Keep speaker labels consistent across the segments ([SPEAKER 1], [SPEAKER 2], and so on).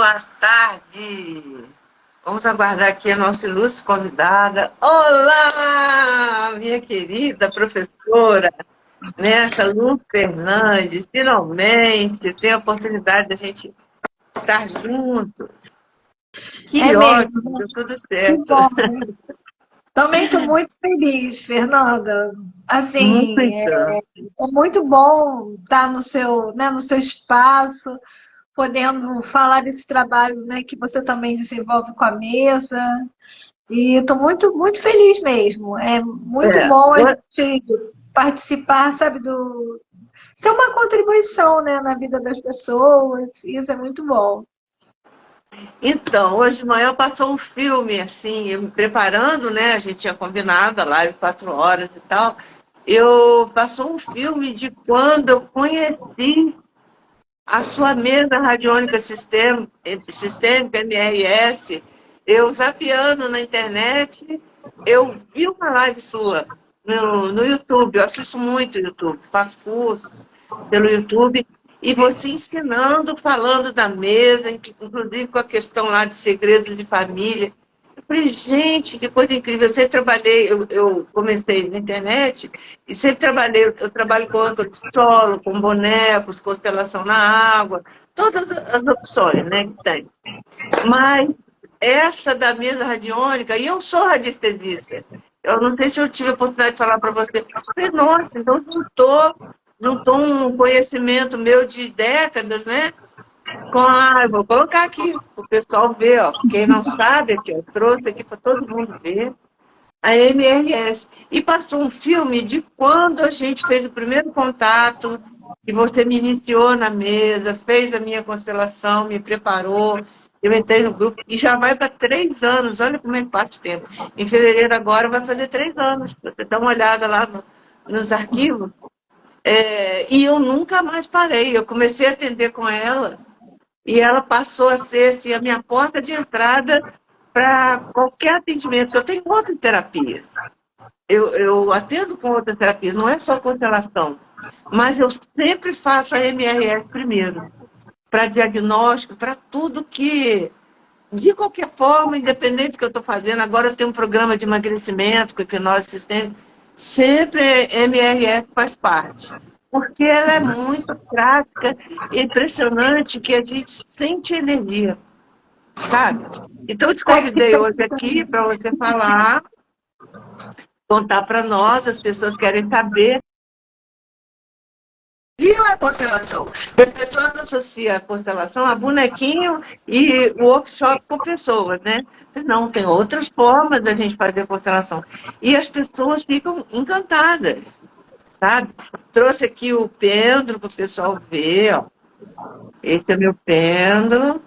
[SPEAKER 1] boa tarde. Vamos aguardar aqui a nossa ilustre convidada. Olá, minha querida professora, nessa Lu Fernandes. Finalmente tem a oportunidade da gente estar junto.
[SPEAKER 2] É
[SPEAKER 1] Que
[SPEAKER 2] mesmo,
[SPEAKER 1] ótimo, deu tudo
[SPEAKER 2] que
[SPEAKER 1] certo.
[SPEAKER 2] bom. Também estou muito feliz, Fernanda. Assim,
[SPEAKER 1] Muito.
[SPEAKER 2] é muito bom estar no seu espaço, podendo falar desse trabalho, né, que você também desenvolve com a mesa. E estou muito, muito feliz mesmo. É muito
[SPEAKER 1] É,
[SPEAKER 2] bom a gente participar, sabe, ser uma contribuição, né, na vida das pessoas. Isso é muito bom.
[SPEAKER 1] então, hoje de manhã passou um filme, assim, eu me preparando, né? A gente tinha combinado a live 4 horas e tal. Passou um filme de quando eu conheci a sua mesa radiônica sistêmica, MRS. Eu zapeando na internet, eu vi uma live sua no YouTube. Eu assisto muito YouTube, faço cursos pelo YouTube. E você ensinando, falando da mesa, inclusive com a questão lá de segredos de família. Eu falei, gente, que coisa incrível. Eu sempre trabalhei, eu comecei na internet e sempre trabalhei, eu trabalho com âncora de solo, com bonecos, constelação na água, todas as opções, né, que tem. Mas essa da mesa radiônica, e eu sou radiestesista. Eu não sei se eu tive a oportunidade de falar para você. Eu falei, nossa, então juntou um conhecimento meu de décadas, né? Eu vou colocar aqui para o pessoal ver, ó. Quem não sabe, aqui, eu trouxe aqui para todo mundo ver a MRS. E passou um filme de quando a gente fez o primeiro contato, e você me iniciou na mesa, fez a minha constelação, me preparou. Eu entrei no grupo e já vai para 3 anos. Olha como é que passa o tempo. Em fevereiro agora vai fazer 3 anos. Você dá uma olhada lá nos arquivos. E eu nunca mais parei. Eu comecei a atender com ela e ela passou a ser assim, a minha porta de entrada para qualquer atendimento. Eu tenho outras terapias. Eu atendo com outras terapias, não é só constelação. Mas eu sempre faço a MRS primeiro, para diagnóstico, para tudo que, de qualquer forma, independente do que eu estou fazendo, agora eu tenho um programa de emagrecimento com hipnose sistêmica, sempre MRS faz parte. Porque ela é muito prática, é impressionante que a gente sente energia, sabe? Então, eu te convidei hoje aqui para você falar, contar para nós, as pessoas querem saber. E a constelação? As pessoas associam a constelação a bonequinho e o workshop com pessoas, né? Não, tem outras formas da gente fazer constelação. E as pessoas ficam encantadas, sabe? Trouxe aqui o pêndulo para o pessoal ver, ó. Esse é meu pêndulo.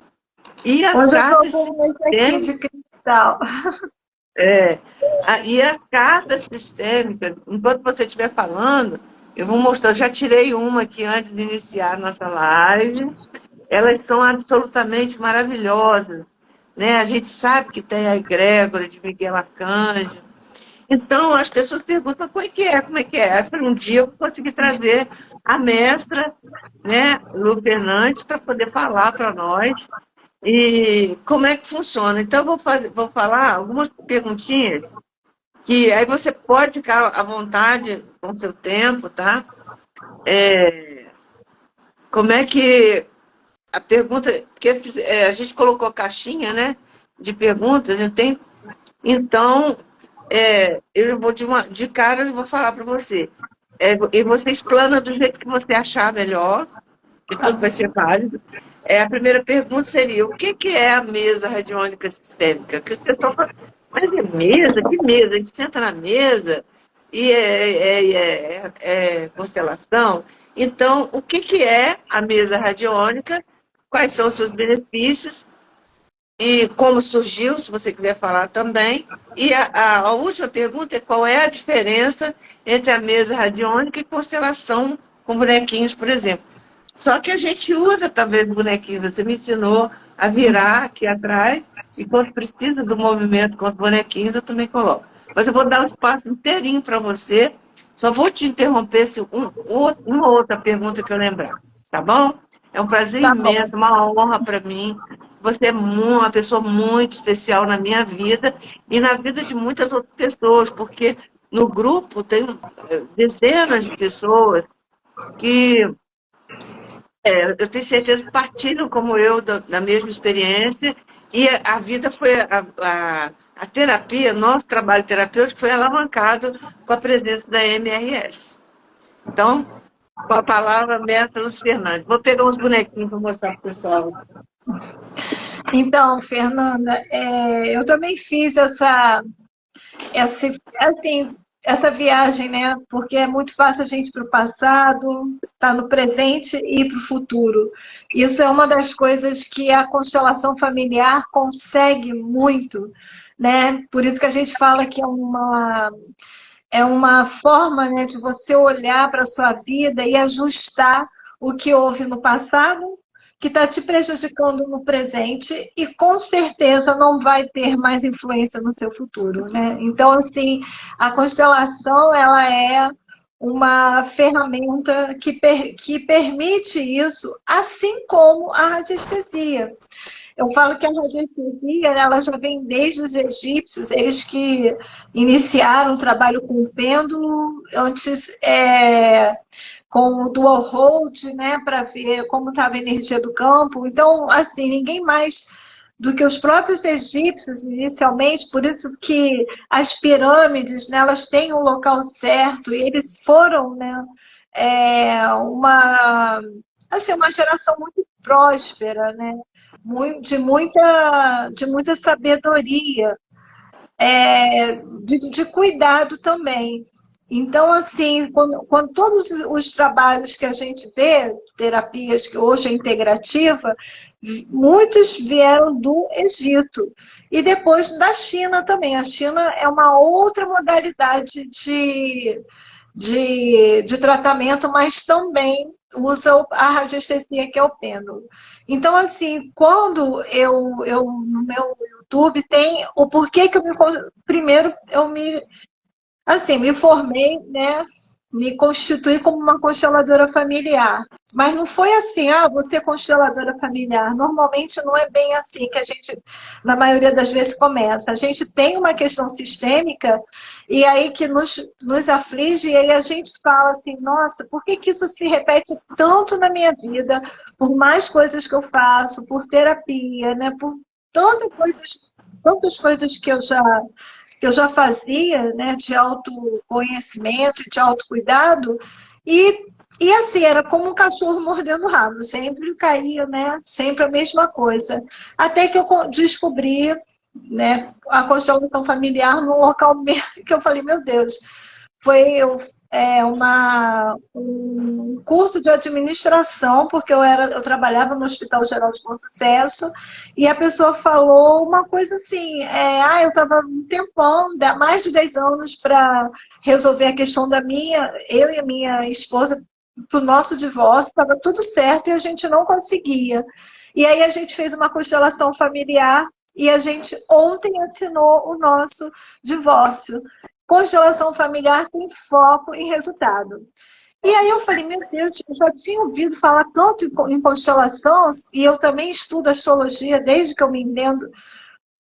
[SPEAKER 1] E as
[SPEAKER 2] Hoje eu estou
[SPEAKER 1] cartas
[SPEAKER 2] com esse aqui
[SPEAKER 1] sistêmicas.
[SPEAKER 2] de cristal.
[SPEAKER 1] E as cartas sistêmicas, enquanto você estiver falando, eu vou mostrar. Eu já tirei uma aqui antes de iniciar a nossa live. Elas são absolutamente maravilhosas, né? A gente sabe que tem a egrégora de Miguel Arcanjo. Então, as pessoas perguntam como é que é, como é que é. Aí, um dia eu vou conseguir trazer a mestra, né, Lu Fernandes, para poder falar para nós e como é que funciona. Então, eu vou falar algumas perguntinhas que aí você pode ficar à vontade com o seu tempo, tá? Como é que a pergunta, porque a gente colocou caixinha, né, de perguntas, então eu vou de cara eu vou falar para você. E você explana do jeito que você achar melhor, que tudo vai ser válido. A primeira pergunta seria, o que é a mesa radiônica sistêmica? Que o pessoal fala, mas é mesa? Que mesa? A gente senta na mesa e é constelação. Então, o que é a mesa radiônica? Quais são os seus benefícios? E como surgiu, se você quiser falar também. E a última pergunta é qual é a diferença entre a mesa radiônica e constelação com bonequinhos, por exemplo. Só que a gente usa talvez bonequinhos. Você me ensinou a virar aqui atrás, e quando precisa do movimento com os bonequinhos, eu também coloco. Mas eu vou dar o espaço inteirinho para você. Só vou te interromper se uma outra pergunta que eu lembrar. Tá bom? É um prazer
[SPEAKER 2] Tá bom.
[SPEAKER 1] imenso, uma honra para mim você é uma pessoa muito especial na minha vida e na vida de muitas outras pessoas, porque no grupo tem dezenas de pessoas que eu tenho certeza que partilham como eu da mesma experiência e a vida foi a terapia, nosso trabalho terapêutico foi alavancado com a presença da MRS. Então, com a palavra, Berta Luz Fernandes. Vou pegar uns bonequinhos para mostrar para o pessoal.
[SPEAKER 2] Então, Fernanda, eu também fiz essa viagem, né? Porque é muito fácil a gente ir para o passado, estar no presente e ir para o futuro. Isso é uma das coisas que a constelação familiar consegue muito, né? Por isso que a gente fala que é uma forma, né, de você olhar para a sua vida e ajustar o que houve no passado, que está te prejudicando no presente e com certeza não vai ter mais influência no seu futuro, né? Então, assim, a constelação, ela é uma ferramenta que permite isso, assim como a radiestesia. Eu falo que a radiestesia, ela já vem desde os egípcios, eles que iniciaram o trabalho com o pêndulo, antes com o dual hold, né, para ver como estava a energia do campo. Então, assim, ninguém mais do que os próprios egípcios inicialmente, por isso que as pirâmides, né, elas têm um local certo, e eles foram, né, uma geração muito próspera, né, de muita sabedoria, de cuidado também. Então, assim, quando todos os trabalhos que a gente vê, terapias que hoje é integrativa, muitos vieram do Egito. E depois da China também. A China é uma outra modalidade de tratamento, mas também usa a radiestesia, que é o pêndulo. Então, assim, quando eu no meu YouTube tem o porquê que primeiro eu me formei, né? Me constituí como uma consteladora familiar. Mas não foi assim, você é consteladora familiar. Normalmente não é bem assim que a gente, na maioria das vezes, começa. A gente tem uma questão sistêmica e aí que nos aflige, e aí a gente fala assim, nossa, por que isso se repete tanto na minha vida? Por mais coisas que eu faço, por terapia, né? Por tantas coisas que eu já fazia, né, de autoconhecimento e de autocuidado, e assim, era como um cachorro mordendo o rabo, sempre caía, né, sempre a mesma coisa. Até que eu descobri, né, a constelação familiar num local que eu falei, meu Deus, foi um curso de administração, porque eu trabalhava no Hospital Geral de Bom Sucesso, e a pessoa falou uma coisa assim, eu estava um tempão, mais de 10 anos, para resolver a questão eu e a minha esposa, para o nosso divórcio, estava tudo certo e a gente não conseguia. E aí a gente fez uma constelação familiar e a gente ontem assinou o nosso divórcio. Constelação familiar tem foco em resultado. E aí eu falei, meu Deus, eu já tinha ouvido falar tanto em constelação, e eu também estudo astrologia desde que eu me entendo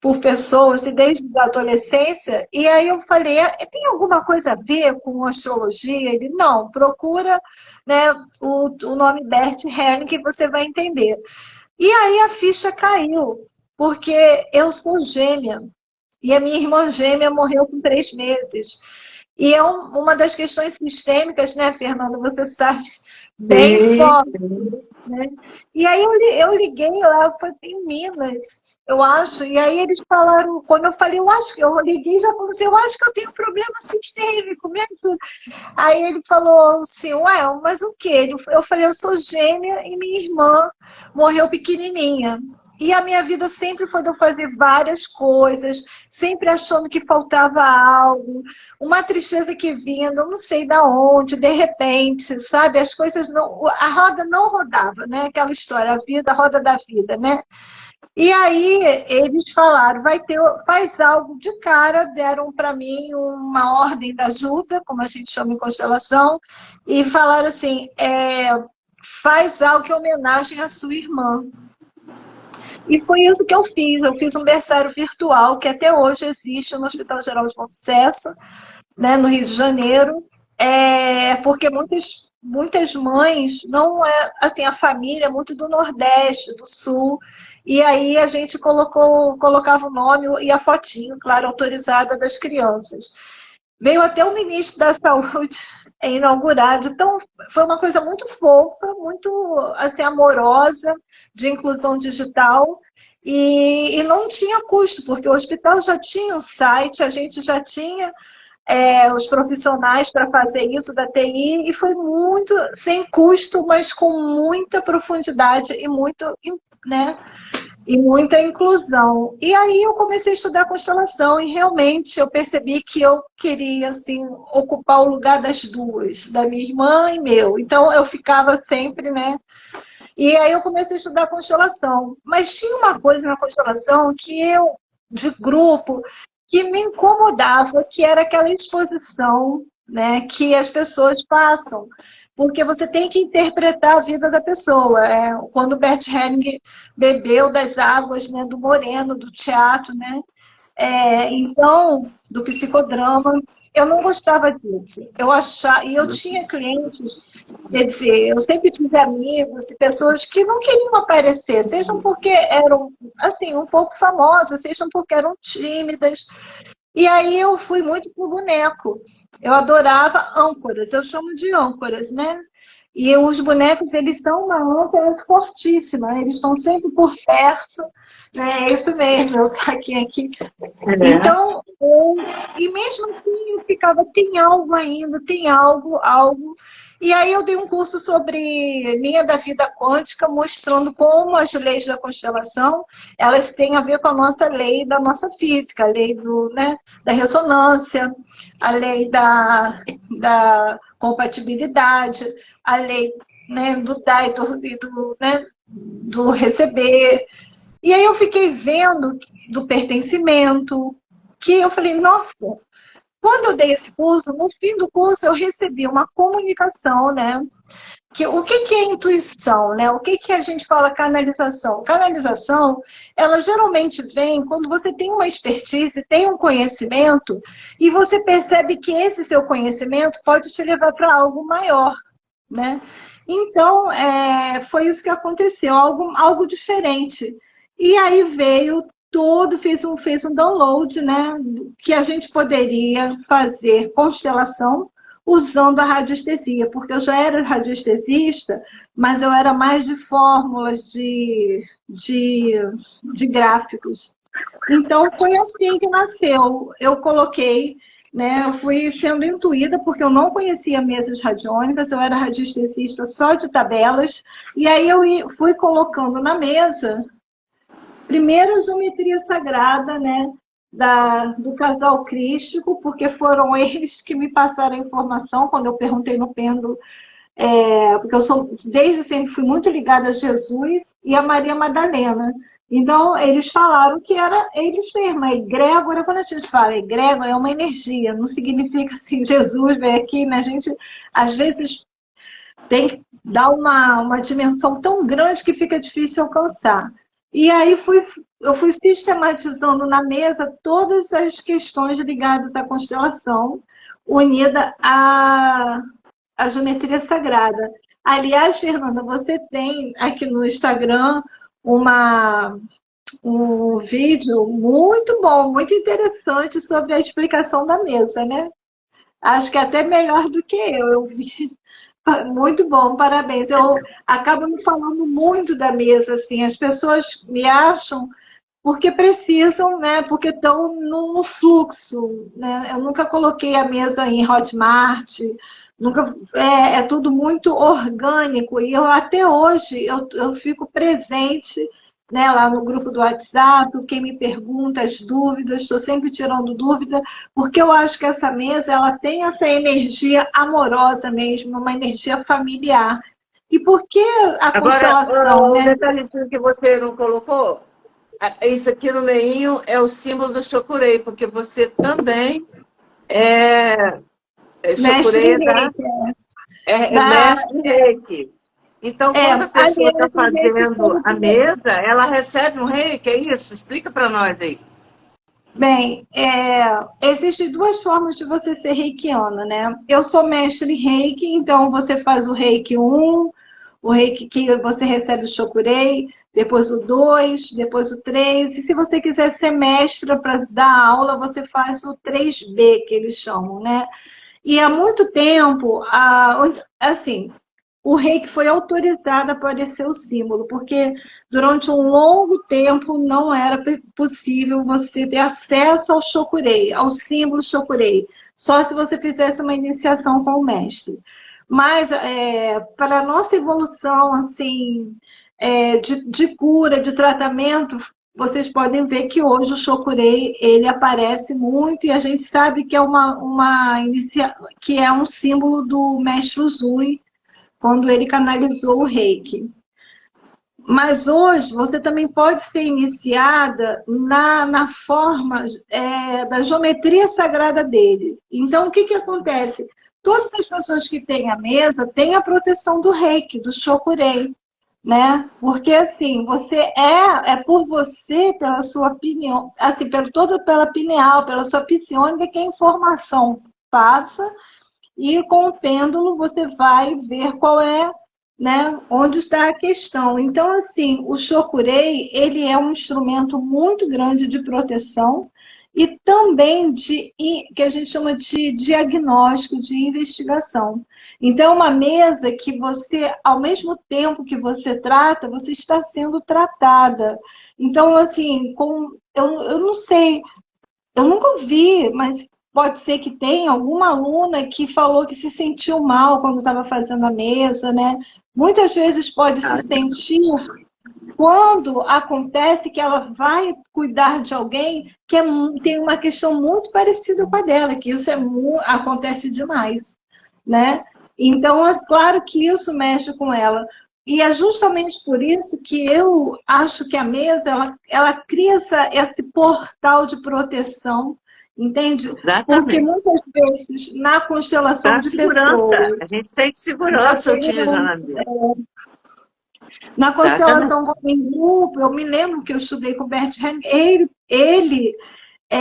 [SPEAKER 2] por pessoas e desde a adolescência. E aí eu falei, tem alguma coisa a ver com astrologia? Ele, não, procura, né, o nome Bert Helling que você vai entender. E aí a ficha caiu, porque eu sou gêmea. E a minha irmã gêmea morreu com 3 meses. E é uma das questões sistêmicas, né, Fernanda? Você sabe bem forte, né? E aí eu liguei lá, foi em Minas, eu acho, e aí eles falaram, quando eu falei, eu liguei já falei assim, eu acho que eu tenho problema sistêmico, me ajuda. Aí ele falou assim, mas o quê? Eu falei, eu sou gêmea e minha irmã morreu pequenininha. E a minha vida sempre foi de eu fazer várias coisas, sempre achando que faltava algo, uma tristeza que vinha, eu não sei de onde, de repente, sabe? As coisas não. A roda não rodava, né? Aquela história, a roda da vida, né? E aí eles falaram, faz algo de cara, deram para mim uma ordem da ajuda, como a gente chama em constelação, e falaram assim, faz algo que homenagem à sua irmã. E foi isso que eu fiz. Eu fiz um berçário virtual, que até hoje existe no Hospital Geral de Bom Sucesso, né, no Rio de Janeiro, porque muitas mães não é assim, a família é muito do Nordeste, do Sul, e aí a gente colocava o nome e a fotinho, claro, autorizada das crianças. Veio até o ministro da Saúde inaugurado, então foi uma coisa muito fofa, muito assim, amorosa, de inclusão digital, e não tinha custo, porque o hospital já tinha um site, a gente já tinha os profissionais para fazer isso da TI, e foi muito sem custo, mas com muita profundidade né, e muita inclusão. E aí eu comecei a estudar constelação e realmente eu percebi que eu queria assim ocupar o lugar das duas, da minha irmã e meu. Então eu ficava sempre, né? E aí eu comecei a estudar constelação. Mas tinha uma coisa na constelação que eu, de grupo, que me incomodava, que era aquela exposição, né, que as pessoas passam. Porque você tem que interpretar a vida da pessoa. Quando o Bert Helling bebeu das águas, né, do Moreno, do teatro, né? Então, do psicodrama, eu não gostava disso. E eu tinha clientes, quer dizer, eu sempre tive amigos e pessoas que não queriam aparecer, sejam porque eram assim, um pouco famosas, sejam porque eram tímidas. E aí eu fui muito pro boneco. Eu adorava âncoras, eu chamo de âncoras, né? E os bonecos, eles são uma âncora fortíssima, eles estão sempre por perto, né? É isso mesmo, eu saquei aqui. Então, e mesmo assim eu ficava, tem algo ainda, tem algo. E aí eu dei um curso sobre linha da vida quântica, mostrando como as leis da constelação, elas têm a ver com a nossa lei da nossa física, a lei né, da ressonância, a lei da compatibilidade, a lei, né, do dar né, do receber. E aí eu fiquei vendo do pertencimento, que eu falei, nossa, quando eu dei esse curso, no fim do curso eu recebi uma comunicação, né? O que é intuição, né? O que a gente fala canalização? Canalização, ela geralmente vem quando você tem uma expertise, tem um conhecimento, e você percebe que esse seu conhecimento pode te levar para algo maior, né? Então, foi isso que aconteceu, algo diferente. E aí veio fez um download, né? Que a gente poderia fazer constelação usando a radiestesia, porque eu já era radiestesista, mas eu era mais de fórmulas, de gráficos. Então, foi assim que nasceu. Eu coloquei, né, eu fui sendo intuída, porque eu não conhecia mesas radiônicas, eu era radiestesista só de tabelas, e aí eu fui colocando na mesa, primeiro a geometria sagrada, né, do casal crístico, porque foram eles que me passaram a informação quando eu perguntei no pêndulo, porque eu desde sempre fui muito ligada a Jesus e a Maria Madalena. Então, eles falaram que era eles mesmos. A egrégora, quando a gente fala egrégora, é uma energia, não significa assim, Jesus veio aqui, né? A gente, às vezes, tem que dar uma dimensão tão grande que fica difícil alcançar. E aí eu fui sistematizando na mesa todas as questões ligadas à constelação, unida à geometria sagrada. Aliás, Fernanda, você tem aqui no Instagram um vídeo muito bom, muito interessante sobre a explicação da mesa, né? Acho que é até melhor do que eu vi. Muito bom, parabéns. Eu acabo me falando muito da mesa, assim, as pessoas me acham porque precisam, né? Porque estão no fluxo, né? Eu nunca coloquei a mesa em Hotmart, nunca é tudo muito orgânico e eu até hoje eu fico presente, né, lá no grupo do WhatsApp, quem me pergunta as dúvidas, estou sempre tirando dúvida, porque eu acho que essa mesa ela tem essa energia amorosa mesmo, uma energia familiar. E por que a constelação,
[SPEAKER 1] um
[SPEAKER 2] né?
[SPEAKER 1] detalhezinho que você não colocou, isso aqui no meinho é o símbolo do Chokurei, porque você também é
[SPEAKER 2] Mestre
[SPEAKER 1] Chokurei
[SPEAKER 2] Reiki,
[SPEAKER 1] é mestre Reiki. Então, quando a pessoa está
[SPEAKER 2] aliás, o reiki
[SPEAKER 1] fazendo a
[SPEAKER 2] pode.
[SPEAKER 1] mesa, ela recebe um reiki, é isso? Explica para nós aí.
[SPEAKER 2] Bem, existem duas formas de você ser reikiana, né? Eu sou mestre em reiki, então você faz o reiki 1, o reiki que você recebe o chokurei, depois o 2, depois o 3. E se você quiser ser mestra para dar aula, você faz o 3B, que eles chamam, né? E há muito tempo, assim, o reiki foi autorizado a aparecer o símbolo, porque durante um longo tempo não era possível você ter acesso ao chokurei, ao símbolo chokurei, só se você fizesse uma iniciação com o mestre. Mas para a nossa evolução assim, de cura, de tratamento, vocês podem ver que hoje o chokurei ele aparece muito e a gente sabe que é que é um símbolo do mestre Uzui, quando ele canalizou o reiki. Mas hoje você também pode ser iniciada na forma da geometria sagrada dele. Então, o que, que acontece? Todas as pessoas que têm a mesa têm a proteção do reiki, do chokurei, né? Porque assim, você é por você, pela sua opinião, assim, pela pineal, pela sua psiônica, que a informação passa e com o pêndulo você vai ver qual é, né, onde está a questão. Então, assim, o chokurei, ele é um instrumento muito grande de proteção e também que a gente chama de diagnóstico, de investigação. Então, é uma mesa que você, ao mesmo tempo que você trata, você está sendo tratada. Então, assim, eu não sei, eu nunca ouvi, mas pode ser que tenha alguma aluna que falou que se sentiu mal quando estava fazendo a mesa, né? Muitas vezes pode se sentir quando acontece que ela vai cuidar de alguém que tem uma questão muito parecida com a dela, que isso acontece demais, né? Então, é claro que isso mexe com ela. E é justamente por isso que eu acho que a mesa, ela cria esse portal de proteção, entende? Porque
[SPEAKER 1] Exatamente.
[SPEAKER 2] muitas vezes, na constelação
[SPEAKER 1] Dá
[SPEAKER 2] de
[SPEAKER 1] segurança.
[SPEAKER 2] pessoas,
[SPEAKER 1] A gente sente
[SPEAKER 2] na
[SPEAKER 1] segurança utilizando a mesa.
[SPEAKER 2] na
[SPEAKER 1] Exatamente.
[SPEAKER 2] constelação em grupo, eu me lembro que eu estudei com o Bert Hellinger, ele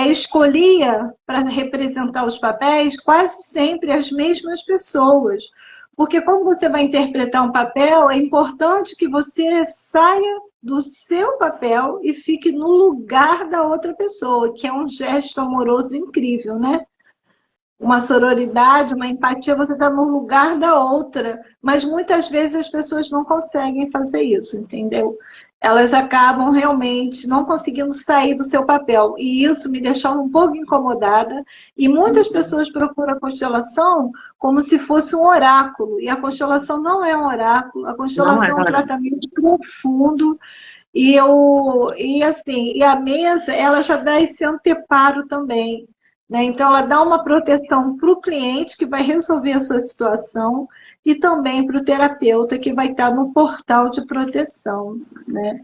[SPEAKER 2] escolhia para representar os papéis quase sempre as mesmas pessoas. Porque como você vai interpretar um papel, é importante que você saia do seu papel e fique no lugar da outra pessoa, que é um gesto amoroso incrível, né? Uma sororidade, uma empatia, você está no lugar da outra. Mas muitas vezes as pessoas não conseguem fazer isso, entendeu? Elas acabam realmente não conseguindo sair do seu papel. E isso me deixou um pouco incomodada. E muitas pessoas procuram a constelação como se fosse um oráculo. E a constelação não é um oráculo, a
[SPEAKER 1] Não é
[SPEAKER 2] constelação é um
[SPEAKER 1] hora.
[SPEAKER 2] tratamento profundo. E a mesa, ela já dá esse anteparo também, né? Então, ela dá uma proteção para o cliente que vai resolver a sua situação e também para o terapeuta que vai estar no portal de proteção, né?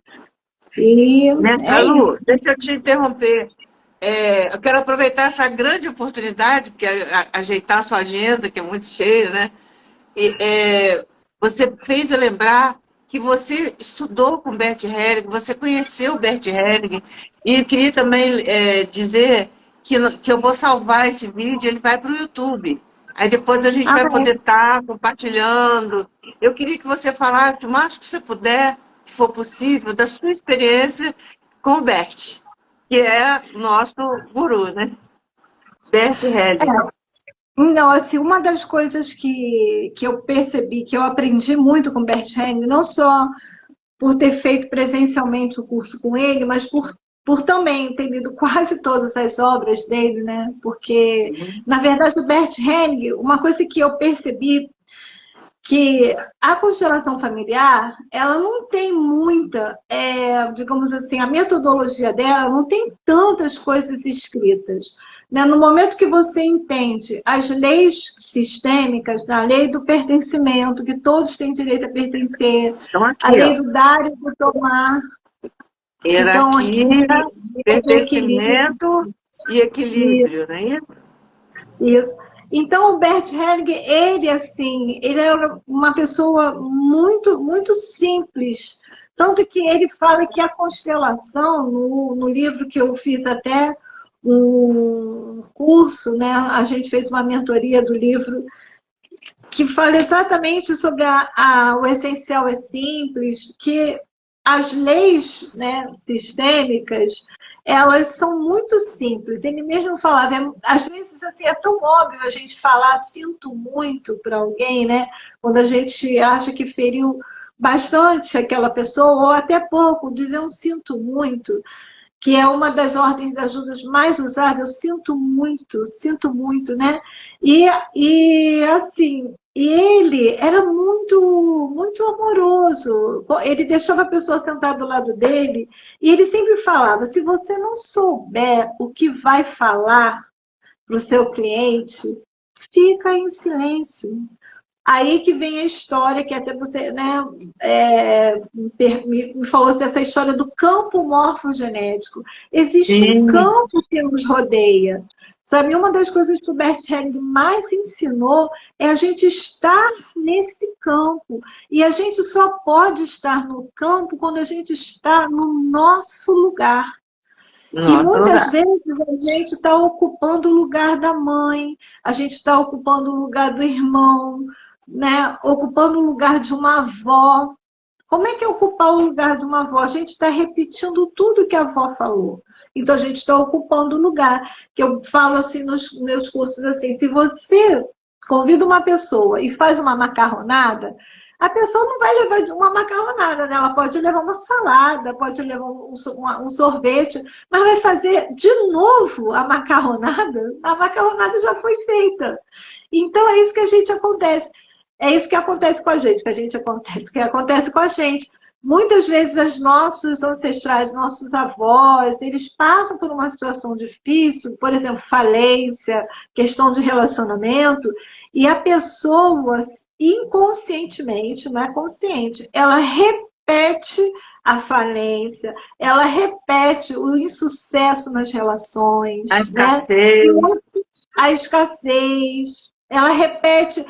[SPEAKER 2] E
[SPEAKER 1] Mestra
[SPEAKER 2] é
[SPEAKER 1] Lu,
[SPEAKER 2] isso.
[SPEAKER 1] deixa eu te interromper. Eu quero aproveitar essa grande oportunidade, porque ajeitar a sua agenda, que é muito cheia, né? Você fez eu lembrar que você estudou com Bert Hellinger, você conheceu o Bert Hellinger, e eu queria também dizer que eu vou salvar esse vídeo, ele vai para o YouTube. Aí depois a gente
[SPEAKER 2] Ah,
[SPEAKER 1] vai poder estar compartilhando. Eu queria que você falasse o máximo que você puder, que for possível, da sua experiência com o Bert, que é nosso guru, né? Bert Hellinger.
[SPEAKER 2] não, assim, uma das coisas que eu percebi, que eu aprendi muito com o Bert Hellinger, não só por ter feito presencialmente o curso com ele, mas por também ter lido quase todas as obras dele, né? Porque, na verdade, o Bert Hellinger, uma coisa que eu percebi que a constelação familiar, ela não tem muita, digamos assim, a metodologia dela não tem tantas coisas escritas. Né? No momento que você entende as leis sistêmicas, a lei do pertencimento, que todos têm direito a pertencer,
[SPEAKER 1] Estão
[SPEAKER 2] a
[SPEAKER 1] aqui,
[SPEAKER 2] lei
[SPEAKER 1] ó.
[SPEAKER 2] do dar e do tomar, que estão aqui,
[SPEAKER 1] Hierarquia,
[SPEAKER 2] o equilíbrio,
[SPEAKER 1] pertencimento e equilíbrio, não é isso?
[SPEAKER 2] isso. Então, o Bert Helling, ele, assim, ele era uma pessoa muito, muito simples. Tanto que ele fala que a constelação, no livro que eu fiz até um curso, né? A gente fez uma mentoria do livro que fala exatamente sobre o essencial é simples, que as leis, né, sistêmicas, elas são muito simples. Ele mesmo falava, às vezes assim, é tão óbvio a gente falar sinto muito para alguém, né? Quando a gente acha que feriu bastante aquela pessoa, ou até pouco, dizer um sinto muito, que é uma das ordens de ajudas mais usadas, eu sinto muito, né? E assim, e ele era muito, muito amoroso. Ele deixava a pessoa sentada do lado dele e ele sempre falava: se você não souber o que vai falar para o seu cliente, fica em silêncio. Aí que vem a história, que até você, né, me falou assim, essa história do campo morfogenético. Existe um
[SPEAKER 1] Sim.
[SPEAKER 2] campo que nos rodeia. Sabe, uma das coisas que o Bert Helling mais ensinou é a gente estar nesse campo. E a gente só pode estar no campo quando a gente está no nosso lugar. E
[SPEAKER 1] Nosso
[SPEAKER 2] muitas
[SPEAKER 1] lugar.
[SPEAKER 2] vezes a gente está ocupando o lugar da mãe, a gente está ocupando o lugar do irmão, né? Ocupando o lugar de uma avó. Como é que é ocupar o lugar de uma avó? A gente está repetindo tudo que a avó falou. Então a gente está ocupando o lugar. Que eu falo assim nos meus cursos assim, se você convida uma pessoa e faz uma macarronada, a pessoa não vai levar uma macarronada, né? Ela pode levar uma salada, pode levar um sorvete, mas vai fazer de novo a macarronada já foi feita. Então é isso que a gente acontece. É isso que acontece com a gente, que acontece com a gente. Muitas vezes os nossos ancestrais, nossos avós, eles passam por uma situação difícil, por exemplo, falência, questão de relacionamento, e a pessoa inconscientemente, não é consciente, ela repete a falência, ela repete o insucesso nas relações,
[SPEAKER 1] A
[SPEAKER 2] né?
[SPEAKER 1] escassez.
[SPEAKER 2] A escassez, ela repete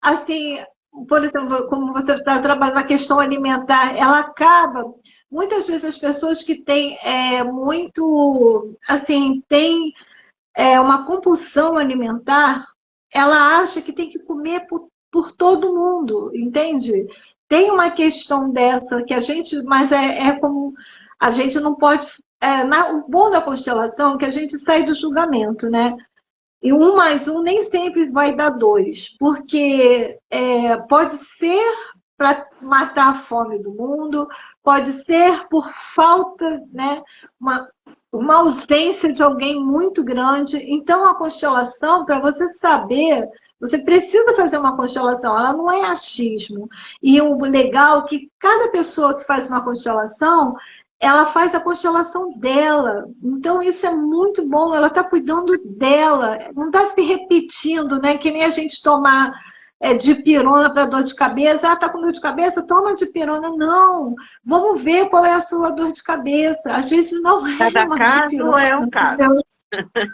[SPEAKER 2] assim, por exemplo, como você está trabalhando na questão alimentar, ela acaba, muitas vezes as pessoas que têm muito, assim, tem uma compulsão alimentar, ela acha que tem que comer por todo mundo, entende? Tem uma questão dessa que a gente, mas é como a gente não pode. O bom da constelação é que a gente sai do julgamento, né? E 1 mais 1 nem sempre vai dar 2, porque pode ser para matar a fome do mundo, pode ser por falta, né, uma ausência de alguém muito grande. Então, a constelação, para você saber, você precisa fazer uma constelação, ela não é achismo. E o legal é que cada pessoa que faz uma constelação, ela faz a constelação dela. Então, isso é muito bom, ela está cuidando dela, não está se repetindo, né? Que nem a gente tomar dipirona para dor de cabeça. Ah, tá com dor de cabeça? Toma dipirona. Não, vamos ver qual é a sua dor de cabeça. Às vezes não é
[SPEAKER 1] Cada
[SPEAKER 2] uma
[SPEAKER 1] caso
[SPEAKER 2] dipirona,
[SPEAKER 1] é um caso.
[SPEAKER 2] entendeu?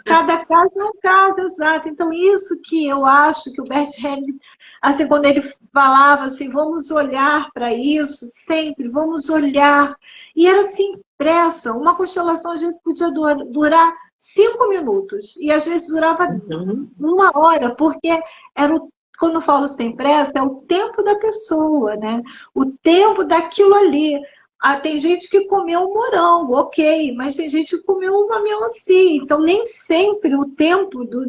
[SPEAKER 2] Cada caso é um caso, exato. Então, isso que eu acho que o Bert Helling, assim, quando ele falava assim, vamos olhar para isso, sempre, vamos olhar. E era assim, pressa. Uma constelação, às vezes, podia durar 5 minutos. E, às vezes, durava 1 hora, porque quando eu falo sem pressa, é o tempo da pessoa, né? O tempo daquilo ali. Ah, tem gente que comeu um morango, ok, mas tem gente que comeu uma melancia. Então, nem sempre o tempo do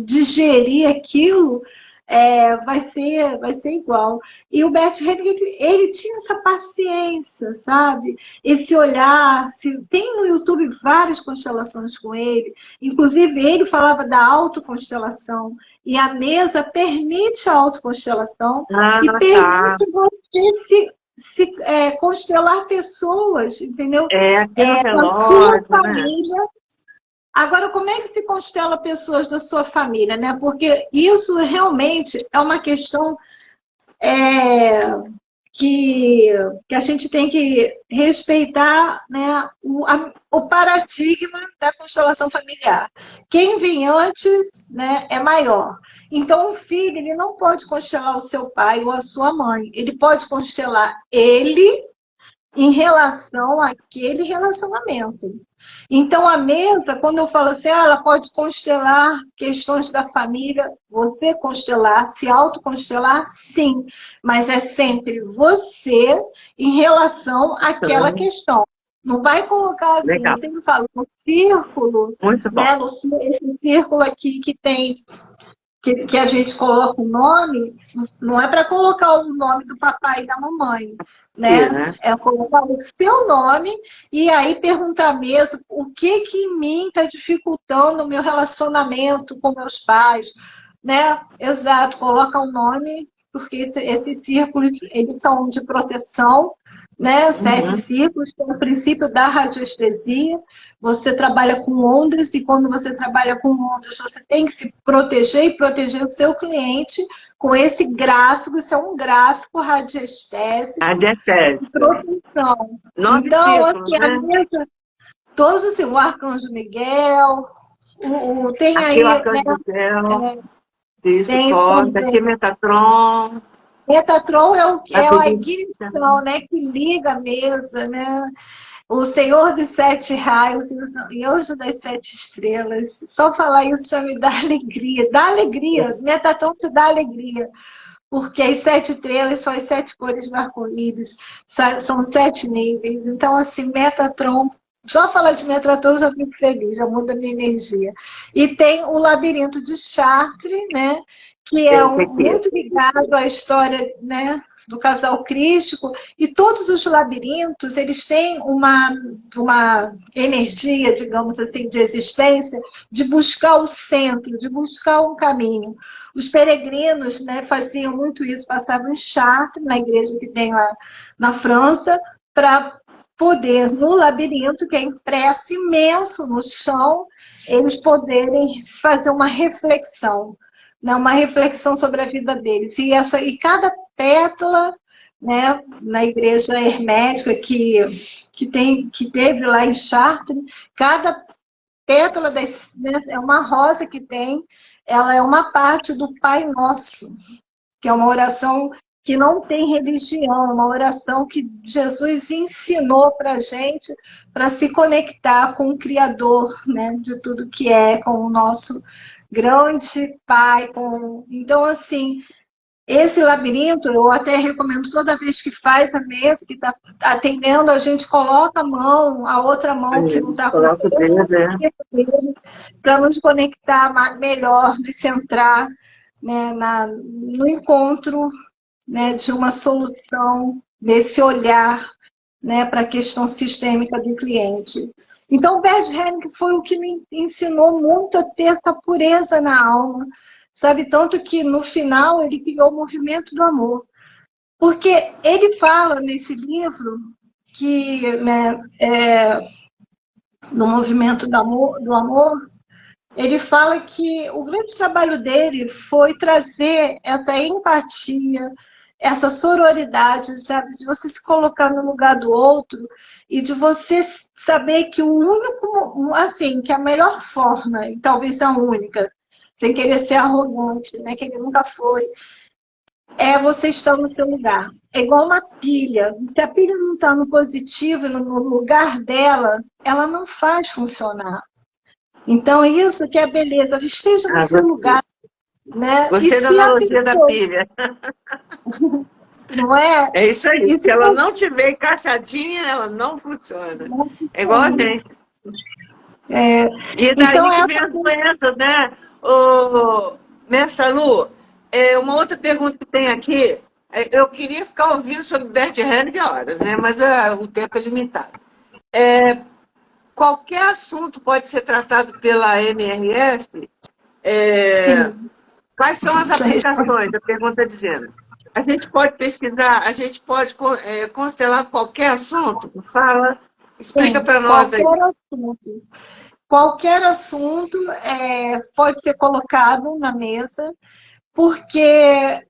[SPEAKER 2] digerir aquilo vai ser igual. E o Bert Helling, ele tinha essa paciência, sabe? Esse olhar. Tem no YouTube várias constelações com ele. Inclusive, ele falava da autoconstelação. E a mesa permite a autoconstelação
[SPEAKER 1] Ah,
[SPEAKER 2] e
[SPEAKER 1] tá.
[SPEAKER 2] permite você constelar pessoas, entendeu?
[SPEAKER 1] Aqui no
[SPEAKER 2] Da sua
[SPEAKER 1] relógio, né?
[SPEAKER 2] família. Agora, como é que se constela pessoas da sua família, né? Porque isso realmente é uma questão que a gente tem que respeitar, né, o paradigma da constelação familiar. Quem vem antes, né, é maior. Então, o filho ele não pode constelar o seu pai ou a sua mãe. Ele pode constelar ele em relação àquele relacionamento. Então, a mesa, quando eu falo assim, ela pode constelar questões da família, você constelar, se autoconstelar, sim, mas é sempre você em relação àquela questão. Não vai colocar assim,
[SPEAKER 1] Legal.
[SPEAKER 2] eu sempre falo, no círculo,
[SPEAKER 1] Muito bom.
[SPEAKER 2] né, esse círculo aqui que tem que a gente coloca o nome, não é para colocar o nome do papai e da mamãe, né? É colocar o seu nome e aí perguntar mesmo o que em mim está dificultando o meu relacionamento com meus pais, né? Exato, coloca o nome, porque esses círculos, eles são de proteção, né? 7 círculos, que é o princípio da radiestesia. Você trabalha com ondas e quando você trabalha com ondas, você tem que se proteger e proteger o seu cliente com esse gráfico. Isso é um gráfico radiestésico de proteção.
[SPEAKER 1] 9
[SPEAKER 2] Então,
[SPEAKER 1] círculos,
[SPEAKER 2] aqui, a
[SPEAKER 1] né?
[SPEAKER 2] mesa, todos assim, o Arcanjo Miguel, tem
[SPEAKER 1] Aqui o
[SPEAKER 2] aí, né,
[SPEAKER 1] Arcanjo Miguel, isso,
[SPEAKER 2] tem
[SPEAKER 1] porta. Aqui
[SPEAKER 2] também.
[SPEAKER 1] Metatron,
[SPEAKER 2] Metatron
[SPEAKER 1] a
[SPEAKER 2] é a
[SPEAKER 1] Bíblia.
[SPEAKER 2] ignição, né, que liga a mesa, né? O Senhor dos 7 raios e Anjo das 7 estrelas. Só falar isso já me dá alegria. Dá alegria. Metatron te dá alegria. Porque as 7 estrelas são as 7 cores do arco-íris. São 7 níveis. Então, assim, Metatron. Só falar de Metatron eu já fico feliz, já muda a minha energia. E tem o Labirinto de Chartres, né? Que é muito ligado à história, né, do casal crístico, e todos os labirintos, eles têm uma energia, digamos assim, de existência, de buscar o centro, de buscar um caminho. Os peregrinos, né, faziam muito isso, passavam em Chartres, na igreja que tem lá na França, para poder, no labirinto, que é impresso imenso no chão, eles poderem fazer uma reflexão, né, uma reflexão sobre a vida deles. E cada pétala, né, na igreja hermética que teve lá em Chartres, cada pétala né, é uma rosa que tem, ela é uma parte do Pai Nosso, que é uma oração que não tem religião, é uma oração que Jesus ensinou para a gente para se conectar com o Criador, né, de tudo que é, com o nosso grande Pai. Então, assim, esse labirinto, eu até recomendo toda vez que faz a mesa, que está atendendo, a gente coloca a mão, a outra mão que não está com
[SPEAKER 1] Coloca o dedo,
[SPEAKER 2] para nos conectar melhor, nos centrar, né, no encontro, né, de uma solução, desse olhar, né, para a questão sistêmica do cliente. Então, o Bert Hellinger foi o que me ensinou muito a ter essa pureza na alma, sabe? Tanto que, no final, ele criou o movimento do amor. Porque ele fala nesse livro que, né, no movimento do amor, ele fala que o grande trabalho dele foi trazer essa empatia, essa sororidade, sabe? De você se colocar no lugar do outro e de você saber que o único, assim, que a melhor forma, e talvez a única, sem querer ser arrogante, né? Que ele nunca foi, é você estar no seu lugar. É igual uma pilha. Se a pilha não está no positivo, no lugar dela, ela não faz funcionar. Então, isso que é a beleza. Esteja no seu lugar, né?
[SPEAKER 1] Gostei da analogia da pilha.
[SPEAKER 2] Não é?
[SPEAKER 1] É isso aí. Se ela não tiver encaixadinha, ela não funciona. É igual a gente. E daí
[SPEAKER 2] então,
[SPEAKER 1] que vem as doenças, né? Mestra Lu, uma outra pergunta que tem aqui, eu queria ficar ouvindo sobre Bert Hellinger horas, né? Mas o tempo é limitado. Qualquer assunto pode ser tratado pela MRS? Quais são as aplicações? A pergunta dizendo. A gente pode pesquisar, a gente pode constelar qualquer assunto? Fala, explica para nós aí.
[SPEAKER 2] Qualquer assunto pode ser colocado na mesa, porque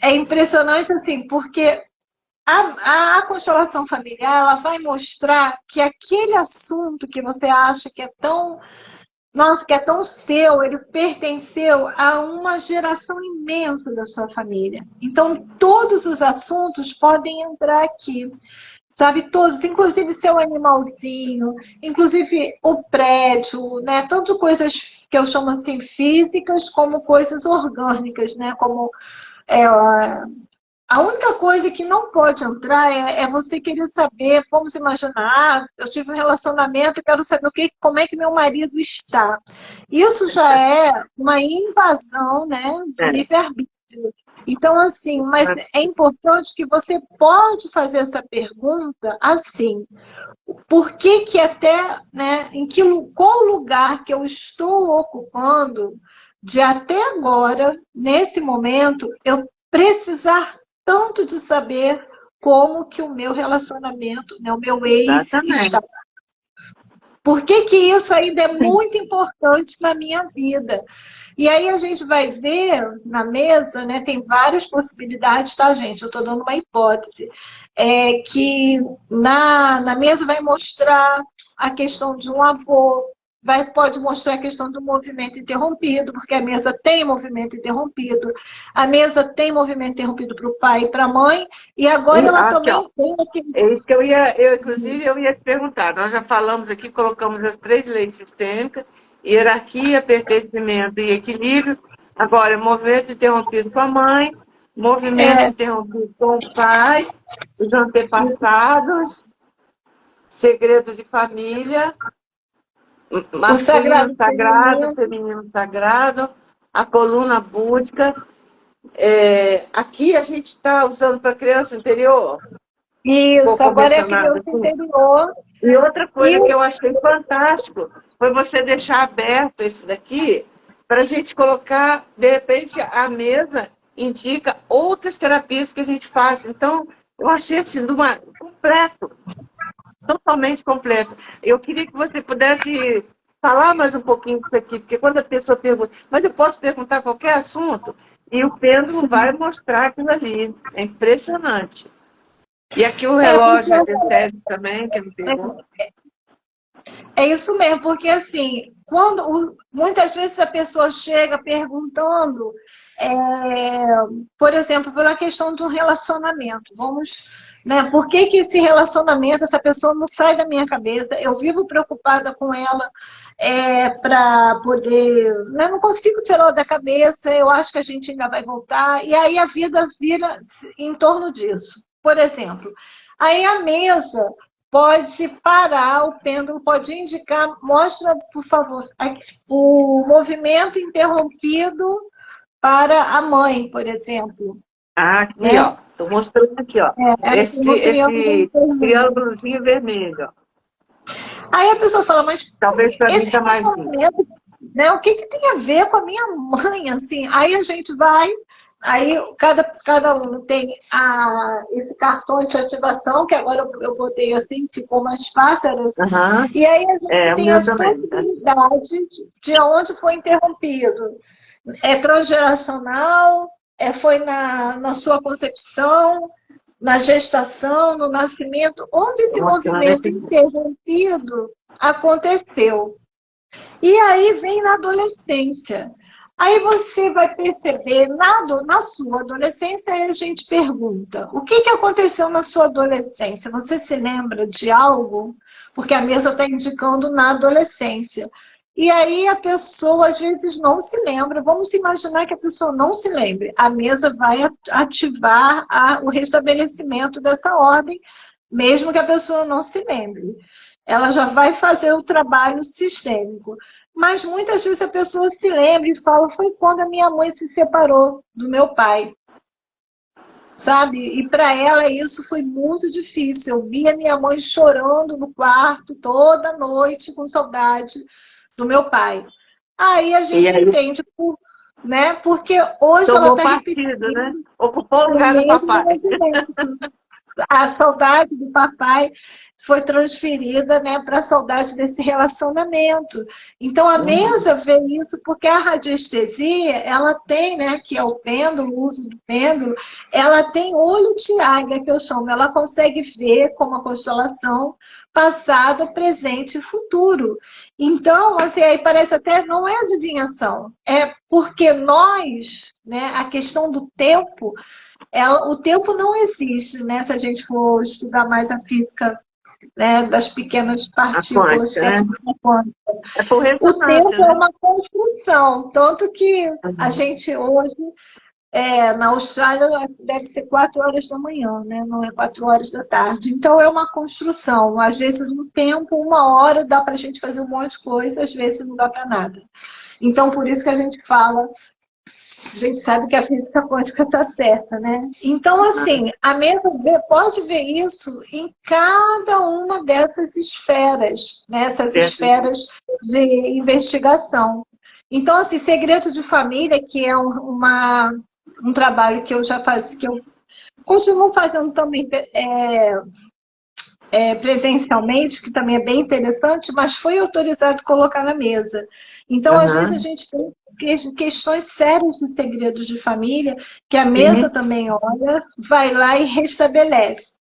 [SPEAKER 2] é impressionante, assim, porque a constelação familiar, ela vai mostrar que aquele assunto que você acha que é tão, nossa, que é tão seu, ele pertenceu a uma geração imensa da sua família. Então, todos os assuntos podem entrar aqui. Sabe, todos, inclusive seu animalzinho, inclusive o prédio, né? Tanto coisas que eu chamo assim físicas, como coisas orgânicas, né? Como é, a única coisa que não pode entrar é você querer saber, vamos imaginar, eu tive um relacionamento, quero saber como é que meu marido está. Isso já é uma invasão, né, do livre-arbítrio. Então, assim, mas é importante que você pode fazer essa pergunta assim, por que que até, né, qual lugar que eu estou ocupando de até agora, nesse momento, eu precisar tanto de saber como que o meu relacionamento, né, o meu ex está. Por que que isso ainda é muito importante na minha vida? E aí a gente vai ver na mesa, né, tem várias possibilidades, tá, gente? Eu estou dando uma hipótese. Que na mesa vai mostrar a questão de um avô, pode mostrar a questão do movimento interrompido, porque a mesa tem movimento interrompido, a mesa tem movimento interrompido para o pai e para a mãe, e agora ela
[SPEAKER 1] Aqui,
[SPEAKER 2] também tem aquele...
[SPEAKER 1] É isso que inclusive, eu ia te perguntar. Nós já falamos aqui, colocamos as 3 leis sistêmicas, hierarquia, pertencimento e equilíbrio. Agora, movimento interrompido com a mãe, movimento interrompido com o pai, os antepassados, segredo de família, masculino sagrado, feminino sagrado, a coluna búdica. Aqui a gente está usando para criança interior.
[SPEAKER 2] Isso, agora é a criança interior.
[SPEAKER 1] E outra coisa que eu achei fantástico foi você deixar aberto esse daqui para a gente colocar, de repente, a mesa indica outras terapias que a gente faz. Então, eu achei assim, completo, totalmente completo. Eu queria que você pudesse falar mais um pouquinho disso aqui, porque quando a pessoa pergunta, mas eu posso perguntar qualquer assunto? E o pêndulo vai mostrar aquilo ali. É impressionante. E aqui o relógio anestésio também, que me pegou.
[SPEAKER 2] É isso mesmo, porque assim, muitas vezes a pessoa chega perguntando, por exemplo, pela questão de um relacionamento. Né, por que que esse relacionamento, essa pessoa não sai da minha cabeça? Eu vivo preocupada com ela para poder... Eu não consigo tirá-la da cabeça, eu acho que a gente ainda vai voltar. E aí a vida vira em torno disso. Por exemplo, aí a mesa pode parar, o pêndulo pode indicar, mostra, por favor, o movimento interrompido para a mãe, por exemplo.
[SPEAKER 1] Aqui, né? Ó, estou mostrando aqui, ó. Esse triângulozinho vermelho. Ó.
[SPEAKER 2] Aí a pessoa fala, mas
[SPEAKER 1] talvez para mim está mais
[SPEAKER 2] né, o que tem a ver com a minha mãe? Assim, aí a gente vai... Aí cada um tem esse cartão de ativação, que agora eu botei assim, ficou mais fácil. E aí a gente tem as possibilidades de onde foi interrompido. É transgeracional, foi na sua concepção, na gestação, no nascimento, onde esse movimento interrompido aconteceu. E aí vem na adolescência. Aí você vai perceber, na sua adolescência, aí a gente pergunta, o que aconteceu na sua adolescência? Você se lembra de algo? Porque a mesa está indicando na adolescência. E aí a pessoa, às vezes, não se lembra. Vamos imaginar que a pessoa não se lembre. A mesa vai ativar o restabelecimento dessa ordem, mesmo que a pessoa não se lembre. Ela já vai fazer o trabalho sistêmico. Mas muitas vezes a pessoa se lembra e fala, foi quando a minha mãe se separou do meu pai. Sabe? E para ela isso foi muito difícil. Eu via minha mãe chorando no quarto toda noite com saudade do meu pai. Aí a gente entende, né? Porque hoje ela está repetindo,
[SPEAKER 1] né? Ocupou o lugar do papai.
[SPEAKER 2] a saudade do papai foi transferida, né, para a saudade desse relacionamento. Então, a mesa vê isso porque a radiestesia, ela tem, né, que é o pêndulo, o uso do pêndulo, ela tem olho de águia, que eu chamo. Ela consegue ver como a constelação passado, presente e futuro. Então, assim, aí parece até, não é adivinhação, é porque nós, né, a questão do tempo, o tempo não existe, né, se a gente for estudar mais a física, né, das pequenas partículas
[SPEAKER 1] quântica, né?
[SPEAKER 2] quântica.
[SPEAKER 1] É por
[SPEAKER 2] O
[SPEAKER 1] ressonância,
[SPEAKER 2] tempo é
[SPEAKER 1] né?
[SPEAKER 2] uma construção, tanto que a gente hoje, na Austrália, deve ser 4 horas da manhã, né? Não é 4 horas da tarde. Então, é uma construção. Às vezes, no tempo, 1 hora, dá para a gente fazer um monte de coisa, às vezes não dá para nada. Então, por isso que a gente fala, a gente sabe que a física quântica está certa, né? Então, assim, a mesa pode ver isso em cada uma dessas esferas, né? Essas esferas de investigação. Então, assim, segredo de família, que é um trabalho que eu já faço, que eu continuo fazendo também presencialmente, que também é bem interessante, mas foi autorizado colocar na mesa. Então, às vezes, a gente tem questões sérias de segredos de família, que a mesa também olha, vai lá e restabelece,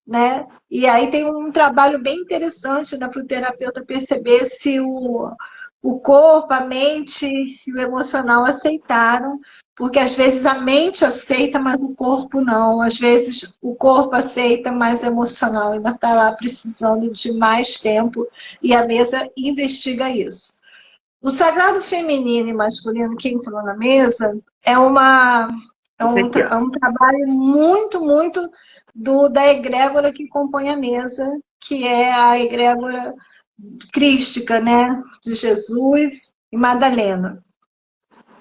[SPEAKER 2] né? E aí tem um trabalho bem interessante para o terapeuta perceber se o corpo, a mente e o emocional aceitaram, porque às vezes a mente aceita, mas o corpo não. Às vezes o corpo aceita, mas o emocional ainda está lá precisando de mais tempo, e a mesa investiga isso. O sagrado feminino e masculino que entrou na mesa é um trabalho muito, muito da egrégora que compõe a mesa, que é a egrégora crística, né? De Jesus e Madalena.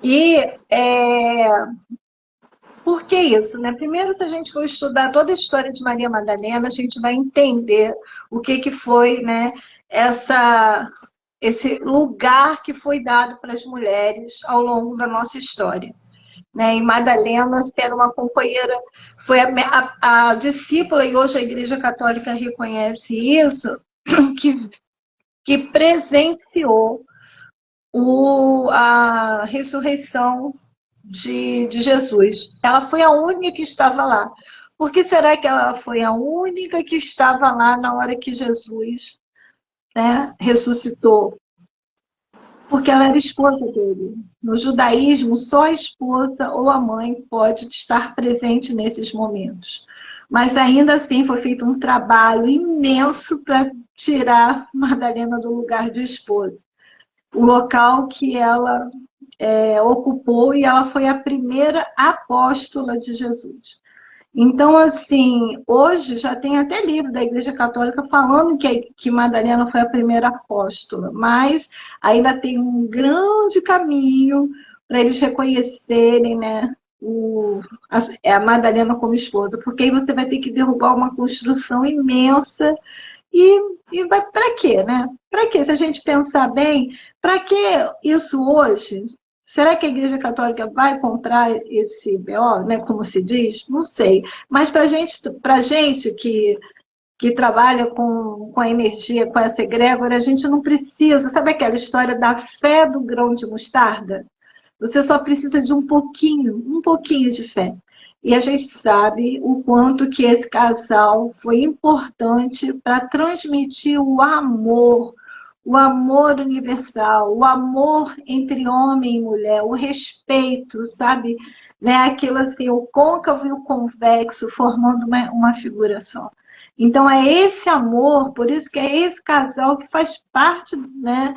[SPEAKER 2] E por que isso, né? Primeiro, se a gente for estudar toda a história de Maria Madalena, a gente vai entender o que foi, né, esse lugar que foi dado para as mulheres ao longo da nossa história. Né? E Madalena, ser uma companheira, foi a discípula, e hoje a Igreja Católica reconhece isso, que presenciou a ressurreição de Jesus. Ela foi a única que estava lá. Por que será que ela foi a única que estava lá na hora que Jesus, né, ressuscitou? Porque ela era esposa dele. No judaísmo, só a esposa ou a mãe pode estar presente nesses momentos. Mas ainda assim foi feito um trabalho imenso para tirar Madalena do lugar de esposa. O local que ela ocupou, e ela foi a primeira apóstola de Jesus. Então, assim, hoje já tem até livro da Igreja Católica falando que Madalena foi a primeira apóstola, mas ainda tem um grande caminho para eles reconhecerem, né, a Madalena como esposa, porque aí você vai ter que derrubar uma construção imensa e vai para quê, né? Para quê? Se a gente pensar bem, para que isso hoje? Será que a Igreja Católica vai comprar esse BO, né, como se diz? Não sei. Mas para gente que trabalha com a energia, com essa egrégora, a gente não precisa. Sabe aquela história da fé do grão de mostarda? Você só precisa de um pouquinho de fé. E a gente sabe o quanto que esse casal foi importante para transmitir o amor universal, o amor entre homem e mulher, o respeito, sabe? Né? Aquilo assim, o côncavo e o convexo formando uma figura só. Então é esse amor, por isso que é esse casal que faz parte, né,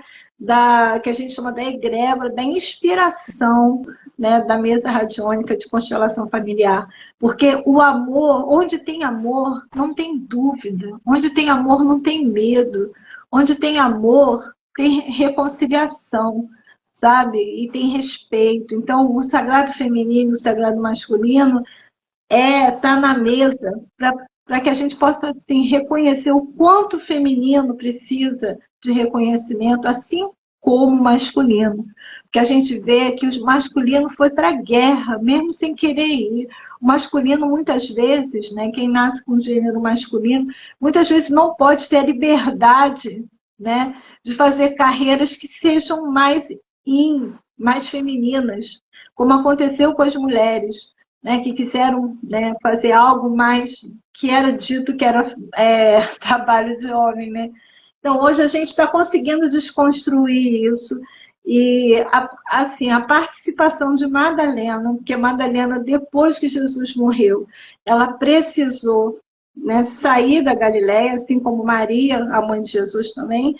[SPEAKER 2] que a gente chama da egrégora, da inspiração, né, da mesa radiônica de constelação familiar. Porque o amor, onde tem amor, não tem dúvida. Onde tem amor, não tem medo. Onde tem amor, tem reconciliação, sabe? E tem respeito. Então, o sagrado feminino, o sagrado masculino tá na mesa para que a gente possa assim, reconhecer o quanto o feminino precisa de reconhecimento, assim como o masculino. que a gente vê que o masculino foi para a guerra, mesmo sem querer ir. O masculino, muitas vezes, né, quem nasce com gênero masculino, muitas vezes não pode ter a liberdade, né, de fazer carreiras que sejam mais femininas, como aconteceu com as mulheres, né, que quiseram, né, fazer algo mais que era dito que era trabalho de homem, né? Então, hoje a gente está conseguindo desconstruir isso. E, assim, a participação de Madalena, porque Madalena, depois que Jesus morreu, ela precisou, né, sair da Galileia, assim como Maria, a mãe de Jesus também,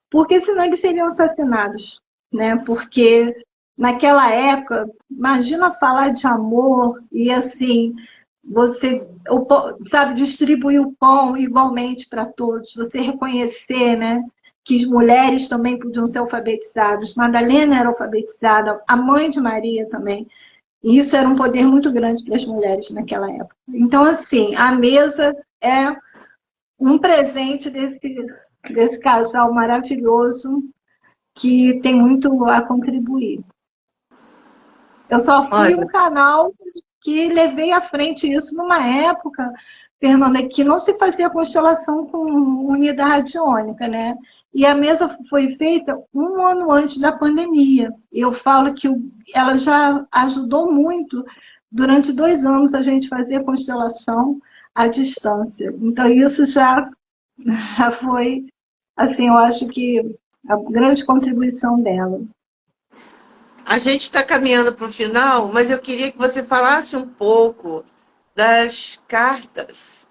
[SPEAKER 2] porque senão eles seriam assassinados, né? Porque naquela época, imagina falar de amor e assim, você, sabe, distribuir o pão igualmente para todos, você reconhecer, né, que as mulheres também podiam ser alfabetizadas. Madalena era alfabetizada, a mãe de Maria também. E isso era um poder muito grande para as mulheres naquela época. Então, assim, a mesa é um presente desse casal maravilhoso que tem muito a contribuir. Eu só fui um canal que levei à frente isso numa época, Fernanda, que não se fazia constelação com unidade radiônica, né? E a mesa foi feita um ano antes da pandemia. Eu falo que ela já ajudou muito, durante 2 anos, a gente fazer constelação à distância. Então, isso já foi, assim, eu acho que a grande contribuição dela.
[SPEAKER 1] A gente está caminhando para o final, mas eu queria que você falasse um pouco das cartas,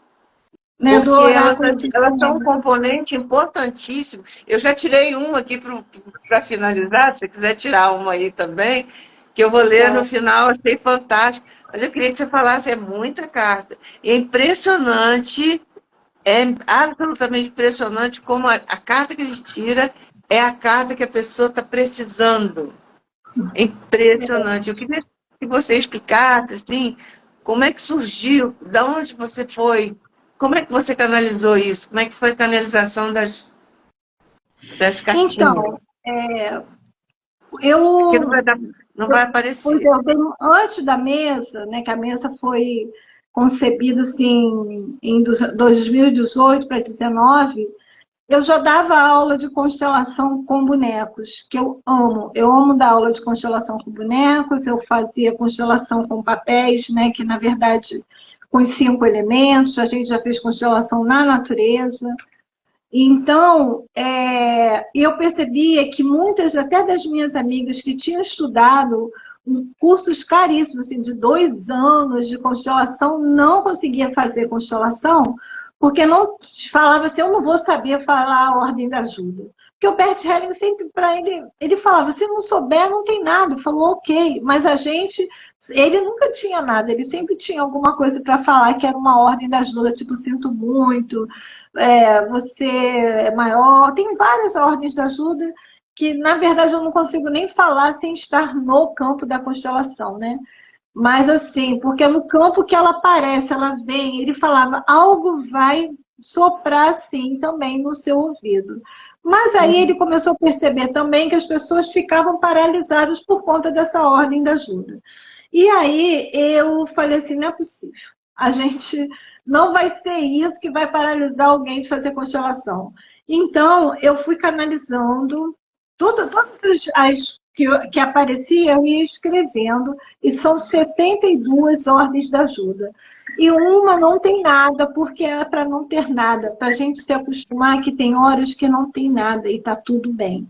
[SPEAKER 2] Né, do
[SPEAKER 1] porque
[SPEAKER 2] oráculo
[SPEAKER 1] elas são um
[SPEAKER 2] sistêmico.
[SPEAKER 1] componente importantíssimo. Eu já tirei uma aqui para finalizar, se você quiser tirar uma aí também, que eu vou ler no final, achei fantástico. Mas eu queria que você falasse, é muita carta. E é impressionante, é absolutamente impressionante como a carta que a gente tira é a carta que a pessoa está precisando. É impressionante. Eu queria que você explicasse, assim, como é que surgiu, de onde você foi, como é que você canalizou isso, como é que foi a canalização das cartinhas.
[SPEAKER 2] Então,
[SPEAKER 1] Porque
[SPEAKER 2] eu,
[SPEAKER 1] não vai
[SPEAKER 2] pois
[SPEAKER 1] aparecer.
[SPEAKER 2] é, antes da mesa, né, que a mesa foi concebida assim, em 2018 para 2019, eu já dava aula de constelação com bonecos, que eu amo. Eu amo dar aula de constelação com bonecos, eu fazia constelação com papéis, né, que na verdade com os 5 elementos, a gente já fez constelação na natureza. Então, eu percebia que muitas, até das minhas amigas que tinham estudado cursos caríssimos, assim, de 2 anos de constelação, não conseguia fazer constelação, porque não falava assim, eu não vou saber falar a ordem da ajuda. Porque o Bert Helling sempre, para ele falava, se não souber, não tem nada. Falou, ok, mas ele nunca tinha nada, ele sempre tinha alguma coisa para falar que era uma ordem da ajuda, tipo, sinto muito, você é maior, tem várias ordens de ajuda que, na verdade, eu não consigo nem falar sem estar no campo da constelação, né? Mas, assim, porque no campo que ela aparece, ela vem, ele falava, algo vai soprar, assim, também no seu ouvido. Mas aí ele começou a perceber também que as pessoas ficavam paralisadas por conta dessa ordem da ajuda. E aí eu falei assim, não é possível. A gente não vai ser isso que vai paralisar alguém de fazer constelação. Então, eu fui canalizando todas as que aparecia, eu ia escrevendo, e são 72 ordens de ajuda. E uma não tem nada, porque é para não ter nada, para a gente se acostumar que tem horas que não tem nada e está tudo bem.